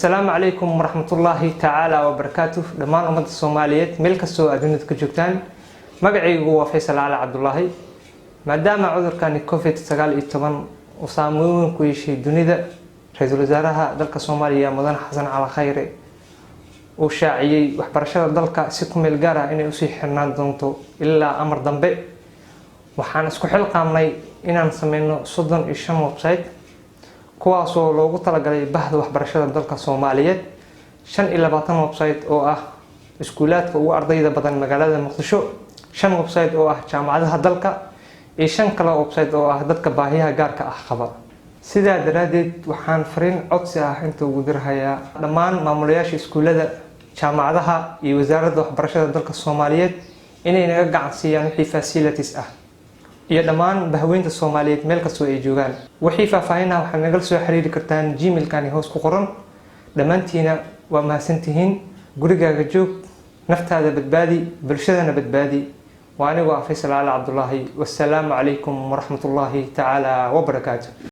السلام عليكم ورحمة الله تعالى وبركاته. دمان أمد الصوماليات ملك السوء أدنة كجوكتان مقعي هو فيصل على عبد الله. ما دام عذر كان كوفيد سقال إتبان وصامون كويشي دنيا رئيس الوزراء دلك الصومالية مدن حسن على خير وشاعي وحبرشة دلك سكم الجارة إني أصيح حنان دونتو إلا أمر ضمبي وحان اسكو حلقة مني إن نسمينه صدن إيشان ويب سايت kuwaasoo loogu talagalay bahda waxbarashada dalka Soomaaliyeed 25 website oo ah iskuulaadka ugu ardayda badan magaalada Muqdisho 5 website oo ah jaamacadaha dalka iyo 5 kale website oo ah dadka baahiyaha gaarka ah qaba. Sidaa daraadeed waxaan fariin codsi ah inta ugu dirhayaa dhammaan maamulayaasha iskuulada jaamacadaha iyo wasaaradda waxbarashada dalka Soomaaliyeed inay naga gacan siiyaan wixii facilities ah iyo dhammaan bahweynta Soomaaliyeed meel kasta ay joogaan. Wixii faahfaahinaa waxaad naga soo xiriiri kartaan Gmail-kani hoos ku qoran. Dhammaantiina waa mahadsantihiin. Gurigaaga joog, naftaada badbaadi, bulshadana badbaadi. Waa anigu Faysal Ali Cabdullaahi. Wassalaamu calaykum waraxmatullaahi tacaala wabarakaatuh.